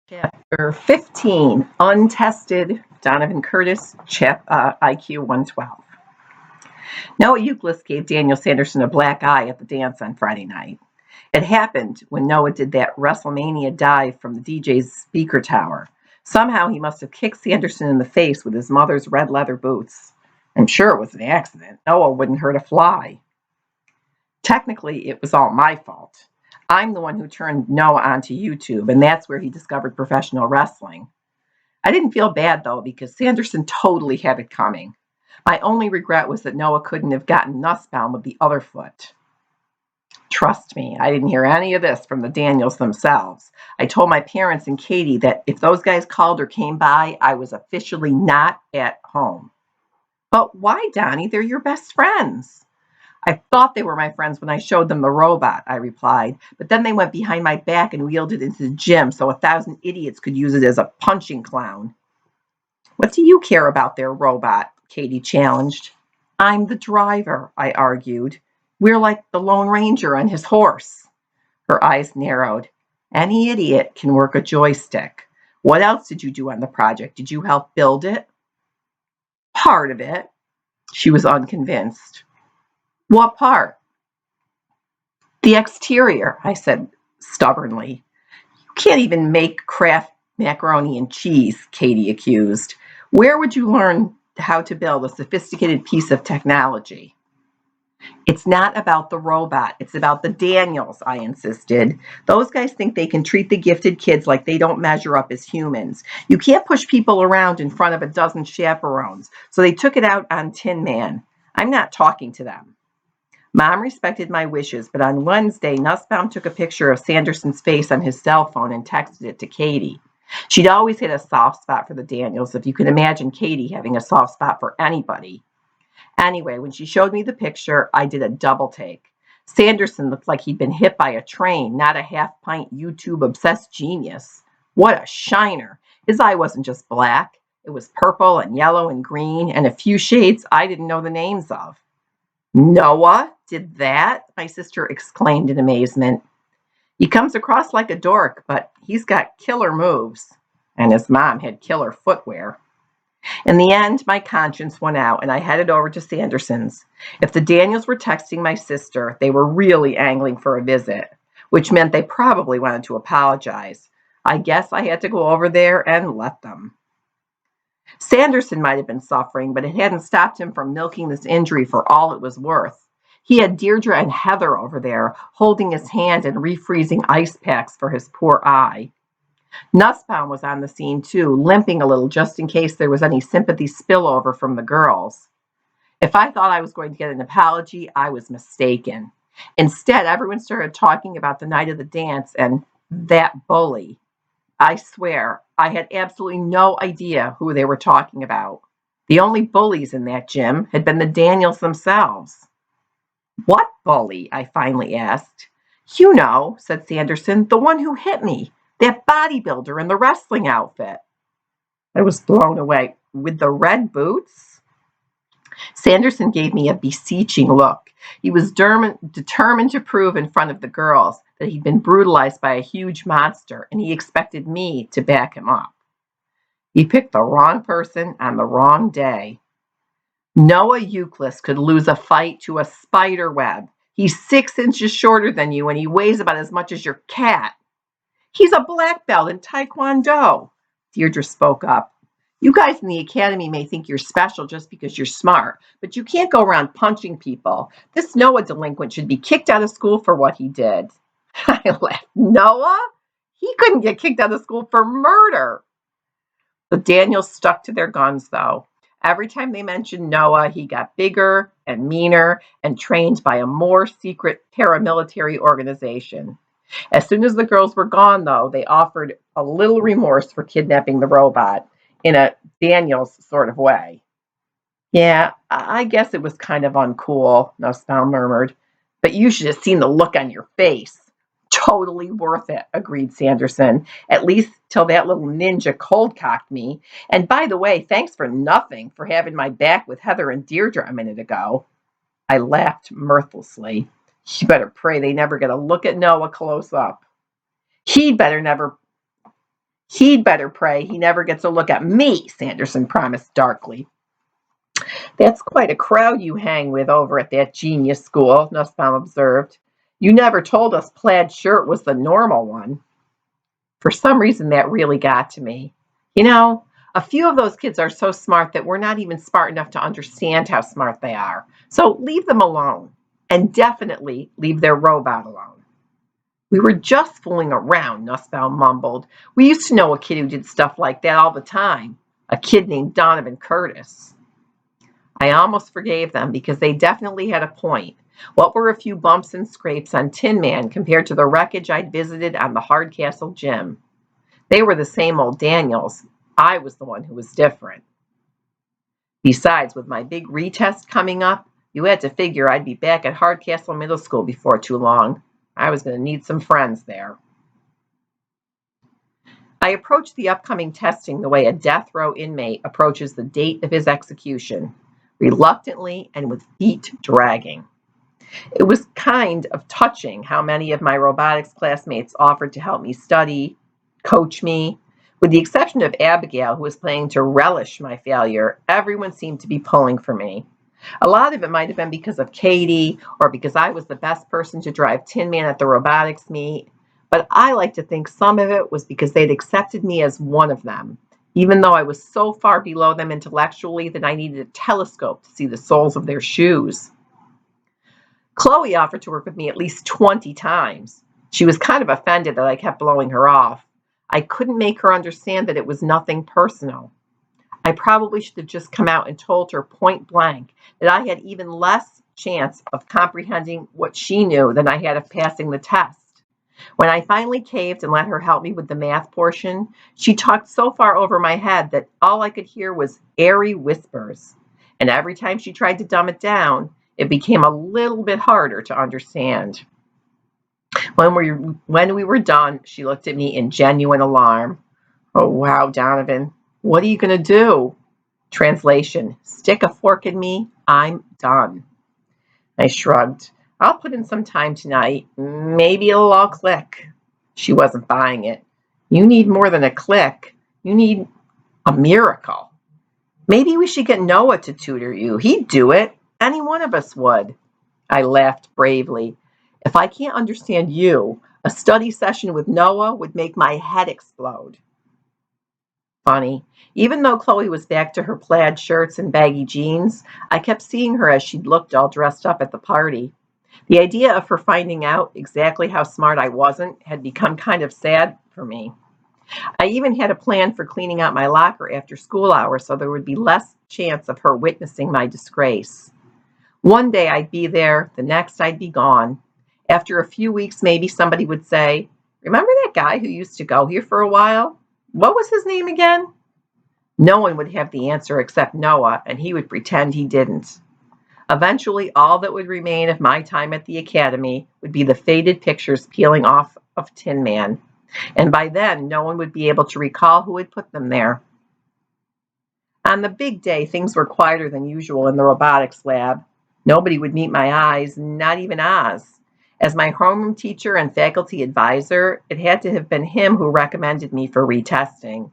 Chapter 15, Untested, Donovan Curtis, IQ 112. Noah Euclid gave Daniel Sanderson a black eye at the dance on Friday night. It happened when Noah did that WrestleMania dive from the DJ's speaker tower. Somehow he must have kicked Sanderson in the face with his mother's red leather boots. I'm sure it was an accident. Noah wouldn't hurt a fly. Technically, it was all my fault. I'm the one who turned Noah onto YouTube, and that's where he discovered professional wrestling. I didn't feel bad, though, because Sanderson totally had it coming. My only regret was that Noah couldn't have gotten Nussbaum with the other foot. Trust me, I didn't hear any of this from the Daniels themselves. I told my parents and Katie that if those guys called or came by, I was officially not at home. But why, Donnie? They're your best friends. I thought they were my friends when I showed them the robot, I replied, but then they went behind my back and wheeled it into the gym so 1,000 idiots could use it as a punching clown. What do you care about their robot? Katie challenged. I'm the driver, I argued. We're like the Lone Ranger on his horse. Her eyes narrowed. Any idiot can work a joystick. What else did you do on the project? Did you help build it? Part of it. She was unconvinced. What part? The exterior, I said stubbornly. You can't even make Kraft macaroni and cheese, Katie accused. Where would you learn how to build a sophisticated piece of technology? It's not about the robot. It's about the Daniels, I insisted. Those guys think they can treat the gifted kids like they don't measure up as humans. You can't push people around in front of a dozen chaperones. So they took it out on Tin Man. I'm not talking to them. Mom respected my wishes, but on Wednesday, Nussbaum took a picture of Sanderson's face on his cell phone and texted it to Katie. She'd always had a soft spot for the Daniels, if you can imagine Katie having a soft spot for anybody. Anyway, when she showed me the picture, I did a double take. Sanderson looked like he'd been hit by a train, not a half-pint YouTube-obsessed genius. What a shiner. His eye wasn't just black. It was purple and yellow and green and a few shades I didn't know the names of. Noah did that? My sister exclaimed in amazement. He comes across like a dork, but he's got killer moves. And his mom had killer footwear. In the end, my conscience went out, and I headed over to Sanderson's. If the Daniels were texting my sister, they were really angling for a visit, which meant they probably wanted to apologize. I guess I had to go over there and let them. Sanderson might have been suffering, but it hadn't stopped him from milking this injury for all it was worth. He had Deirdre and Heather over there, holding his hand and refreezing ice packs for his poor eye. Nussbaum was on the scene too, limping a little just in case there was any sympathy spillover from the girls. If I thought I was going to get an apology, I was mistaken. Instead, everyone started talking about the night of the dance and that bully. I swear, I had absolutely no idea who they were talking about. The only bullies in that gym had been the Daniels themselves. What bully? I finally asked. You know, said Sanderson, the one who hit me, that bodybuilder in the wrestling outfit. I was blown away. With the red boots? Sanderson gave me a beseeching look. He was determined to prove in front of the girls that he'd been brutalized by a huge monster, and he expected me to back him up. He picked the wrong person on the wrong day. Noah Euclid could lose a fight to a spider web. He's 6 inches shorter than you, and he weighs about as much as your cat. He's a black belt in Taekwondo, Deirdre spoke up. You guys in the academy may think you're special just because you're smart, but you can't go around punching people. This Noah delinquent should be kicked out of school for what he did. I laughed. Noah? He couldn't get kicked out of school for murder. The Daniels stuck to their guns, though. Every time they mentioned Noah, he got bigger and meaner and trained by a more secret paramilitary organization. As soon as the girls were gone, though, they offered a little remorse for kidnapping the robot in a Daniels sort of way. Yeah, I guess it was kind of uncool, Nussbaum murmured. But you should have seen the look on your face. Totally worth it, agreed Sanderson, at least till that little ninja cold-cocked me. And by the way, thanks for nothing for having my back with Heather and Deirdre a minute ago. I laughed mirthlessly. You better pray they never get a look at Noah close up. He'd better never He'd better pray he never gets a look at me, Sanderson promised darkly. That's quite a crowd you hang with over at that genius school, Nussbaum observed. You never told us plaid shirt was the normal one. For some reason, that really got to me. You know, a few of those kids are so smart that we're not even smart enough to understand how smart they are. So leave them alone. And definitely leave their robot alone. We were just fooling around, Nussbaum mumbled. We used to know a kid who did stuff like that all the time. A kid named Donovan Curtis. I almost forgave them because they definitely had a point. What were a few bumps and scrapes on Tin Man compared to the wreckage I'd visited on the Hardcastle gym? They were the same old Daniels. I was the one who was different. Besides, with my big retest coming up, you had to figure I'd be back at Hardcastle Middle School before too long. I was going to need some friends there. I approached the upcoming testing the way a death row inmate approaches the date of his execution, reluctantly and with feet dragging. It was kind of touching how many of my robotics classmates offered to help me study, coach me. With the exception of Abigail, who was planning to relish my failure, everyone seemed to be pulling for me. A lot of it might have been because of Katie or because I was the best person to drive Tin Man at the robotics meet, but I like to think some of it was because they'd accepted me as one of them, even though I was so far below them intellectually that I needed a telescope to see the soles of their shoes. Chloe offered to work with me at least 20 times. She was kind of offended that I kept blowing her off. I couldn't make her understand that it was nothing personal. I probably should have just come out and told her point blank that I had even less chance of comprehending what she knew than I had of passing the test. When I finally caved and let her help me with the math portion, she talked so far over my head that all I could hear was airy whispers. And every time she tried to dumb it down, it became a little bit harder to understand. When we were done, she looked at me in genuine alarm. Oh, wow, Donovan, what are you going to do? Translation, stick a fork in me, I'm done. I shrugged. I'll put in some time tonight. Maybe it'll all click. She wasn't buying it. You need more than a click. You need a miracle. Maybe we should get Noah to tutor you. He'd do it. Any one of us would. I laughed bravely. If I can't understand you, a study session with Noah would make my head explode. Funny. Even though Chloe was back to her plaid shirts and baggy jeans, I kept seeing her as she looked all dressed up at the party. The idea of her finding out exactly how smart I wasn't had become kind of sad for me. I even had a plan for cleaning out my locker after school hours so there would be less chance of her witnessing my disgrace. One day I'd be there, the next I'd be gone. After a few weeks, maybe somebody would say, "Remember that guy who used to go here for a while? What was his name again?" No one would have the answer except Noah, and he would pretend he didn't. Eventually, all that would remain of my time at the academy would be the faded pictures peeling off of Tin Man, and by then no one would be able to recall who had put them there. On the big day, things were quieter than usual in the robotics lab. Nobody would meet my eyes, not even Oz. As my homeroom teacher and faculty advisor, it had to have been him who recommended me for retesting.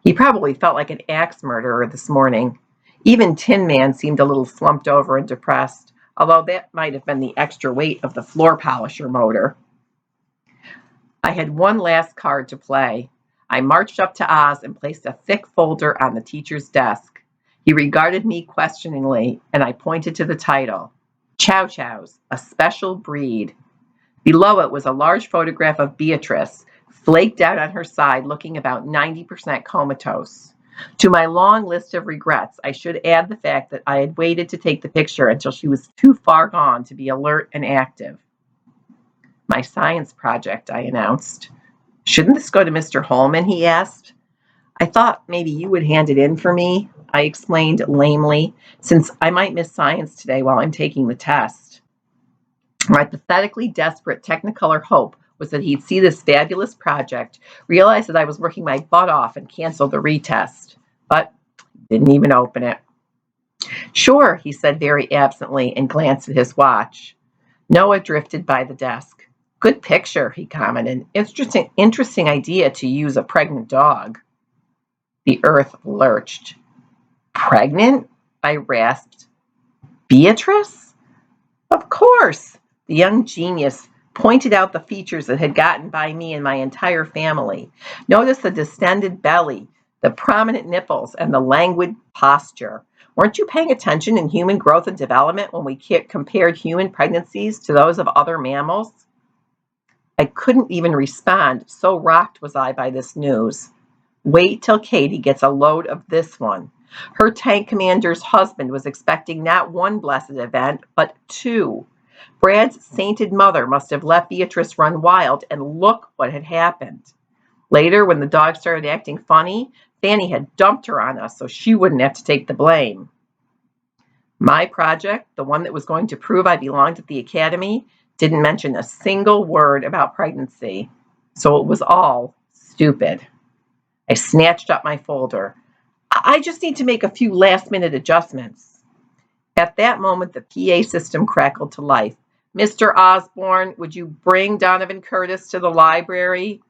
He probably felt like an axe murderer this morning. Even Tin Man seemed a little slumped over and depressed, although that might have been the extra weight of the floor polisher motor. I had one last card to play. I marched up to Oz and placed a thick folder on the teacher's desk. He regarded me questioningly, and I pointed to the title, Chow Chows, a Special Breed. Below it was a large photograph of Beatrice, flaked out on her side, looking about 90% comatose. To my long list of regrets, I should add the fact that I had waited to take the picture until she was too far gone to be alert and active. My science project, I announced. Shouldn't this go to Mr. Holman, he asked. I thought maybe you would hand it in for me, I explained lamely, since I might miss science today while I'm taking the test. My pathetically desperate Technicolor hope was that he'd see this fabulous project, realize that I was working my butt off, and cancel the retest. But he didn't even open it. Sure, he said very absently and glanced at his watch. Noah drifted by the desk. Good picture, he commented. It's just an interesting idea to use a pregnant dog. The earth lurched. Pregnant? I rasped. Beatrice? Of course. The young genius pointed out the features that had gotten by me and my entire family. Notice the distended belly, the prominent nipples, and the languid posture. Weren't you paying attention in human growth and development when we compared human pregnancies to those of other mammals? I couldn't even respond, so rocked was I by this news. Wait till Katie gets a load of this one. Her tank commander's husband was expecting not one blessed event, but two. Brad's sainted mother must have let Beatrice run wild, and look what had happened. Later, when the dog started acting funny, Fanny had dumped her on us so she wouldn't have to take the blame. My project, the one that was going to prove I belonged at the academy, didn't mention a single word about pregnancy, so it was all stupid. I snatched up my folder. I just need to make a few last-minute adjustments. At that moment, the PA system crackled to life. Mr. Osborne, would you bring Donovan Curtis to the library?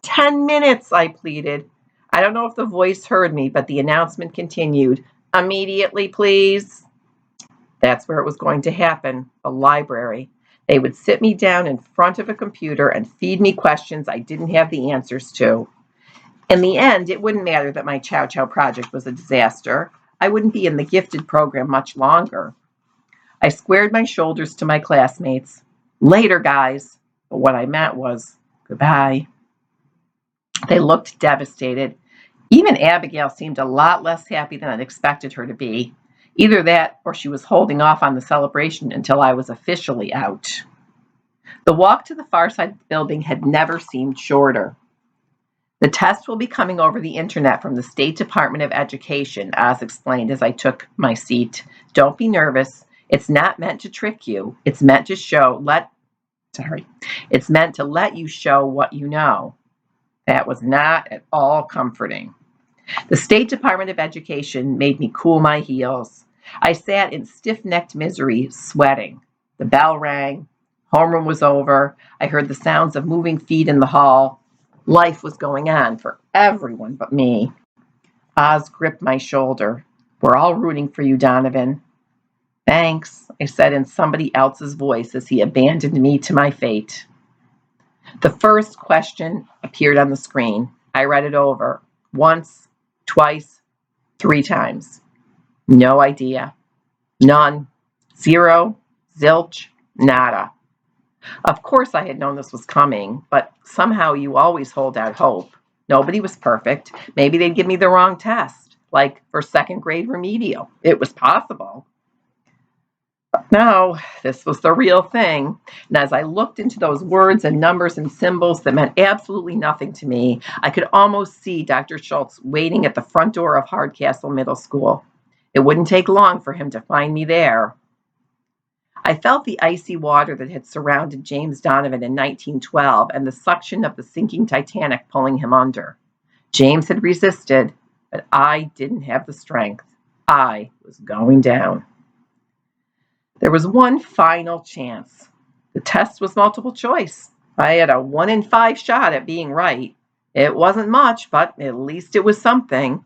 10 minutes, I pleaded. I don't know if the voice heard me, but the announcement continued. Immediately, please. That's where it was going to happen, the library. They would sit me down in front of a computer and feed me questions I didn't have the answers to. In the end, it wouldn't matter that my Chow Chow project was a disaster. I wouldn't be in the gifted program much longer. I squared my shoulders to my classmates. Later, guys. But what I meant was goodbye. They looked devastated. Even Abigail seemed a lot less happy than I'd expected her to be. Either that or she was holding off on the celebration until I was officially out. The walk to the far side of the building had never seemed shorter. The test will be coming over the internet from the State Department of Education, Oz explained as I took my seat. Don't be nervous. It's not meant to trick you. It's meant to let you show what you know. That was not at all comforting. The State Department of Education made me cool my heels. I sat in stiff-necked misery, sweating. The bell rang. Homeroom was over. I heard the sounds of moving feet in the hall. Life was going on for everyone but me. Oz gripped my shoulder. We're all rooting for you, Donovan. Thanks, I said in somebody else's voice as he abandoned me to my fate. The first question appeared on the screen. I read it over. Once, twice, 3 times. No idea. None. Zero. Zilch. Nada. Of course I had known this was coming, but somehow you always hold out hope. Nobody was perfect. Maybe they'd give me the wrong test, like for 2nd grade remedial. It was possible. But no, this was the real thing. And as I looked into those words and numbers and symbols that meant absolutely nothing to me, I could almost see Dr. Schultz waiting at the front door of Hardcastle Middle School. It wouldn't take long for him to find me there. I felt the icy water that had surrounded James Donovan in 1912 and the suction of the sinking Titanic pulling him under. James had resisted, but I didn't have the strength. I was going down. There was one final chance. The test was multiple choice. I had a 1 in 5 shot at being right. It wasn't much, but at least it was something.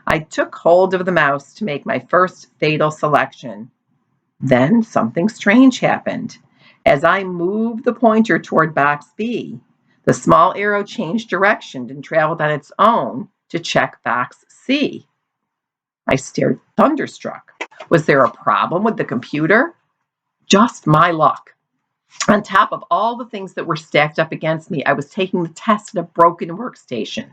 I took hold of the mouse to make my first fatal selection. Then something strange happened. As I moved the pointer toward box B, the small arrow changed direction and traveled on its own to check box C. I stared thunderstruck. Was there a problem with the computer? Just my luck. On top of all the things that were stacked up against me, I was taking the test at a broken workstation.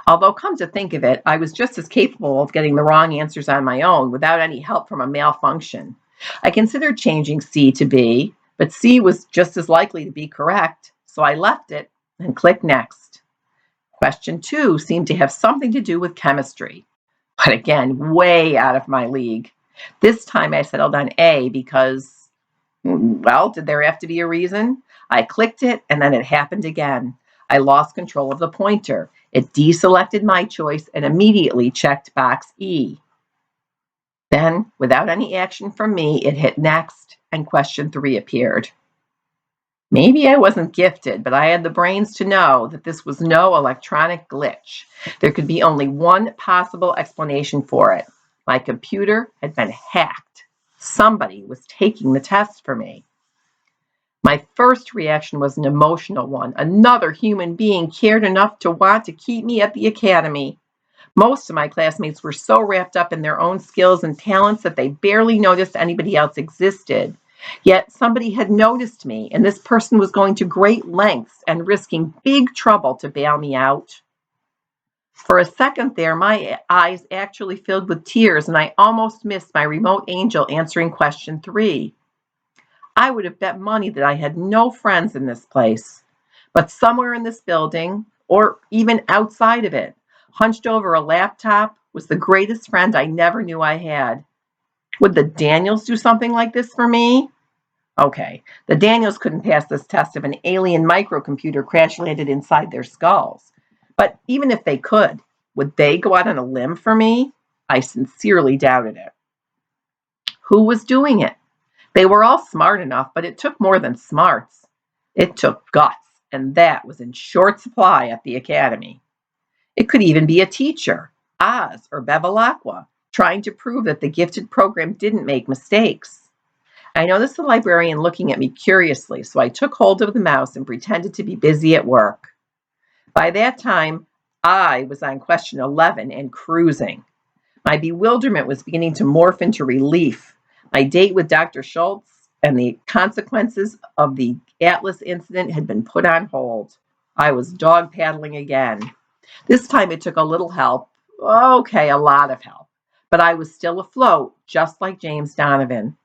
Although, come to think of it, I was just as capable of getting the wrong answers on my own without any help from a malfunction. I considered changing C to B, but C was just as likely to be correct, so I left it and clicked Next. Question 2 seemed to have something to do with chemistry, but again, way out of my league. This time I settled on A because, well, did there have to be a reason? I clicked it, and then it happened again. I lost control of the pointer. It deselected my choice and immediately checked box E. Then, without any action from me, it hit Next, and question 3 appeared. Maybe I wasn't gifted, but I had the brains to know that this was no electronic glitch. There could be only one possible explanation for it. My computer had been hacked. Somebody was taking the test for me. My first reaction was an emotional one. Another human being cared enough to want to keep me at the academy. Most of my classmates were so wrapped up in their own skills and talents that they barely noticed anybody else existed. Yet somebody had noticed me, and this person was going to great lengths and risking big trouble to bail me out. For a second there, my eyes actually filled with tears, and I almost missed my remote angel answering question 3. I would have bet money that I had no friends in this place. But somewhere in this building, or even outside of it, hunched over a laptop, was the greatest friend I never knew I had. Would the Daniels do something like this for me? Okay, the Daniels couldn't pass this test if an alien microcomputer crash landed inside their skulls. But even if they could, would they go out on a limb for me? I sincerely doubted it. Who was doing it? They were all smart enough, but it took more than smarts. It took guts, and that was in short supply at the academy. It could even be a teacher, Oz or Bevilacqua, trying to prove that the gifted program didn't make mistakes. I noticed the librarian looking at me curiously, so I took hold of the mouse and pretended to be busy at work. By that time, I was on question 11 and cruising. My bewilderment was beginning to morph into relief. My date with Dr. Schultz and the consequences of the Atlas incident had been put on hold. I was dog paddling again. This time it took a little help. Okay, a lot of help. But I was still afloat, just like James Donovan.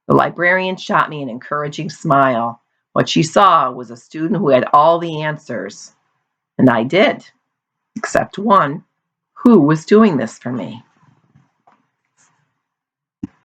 The librarian shot me an encouraging smile. What she saw was a student who had all the answers. And I did, except one. Who was doing this for me?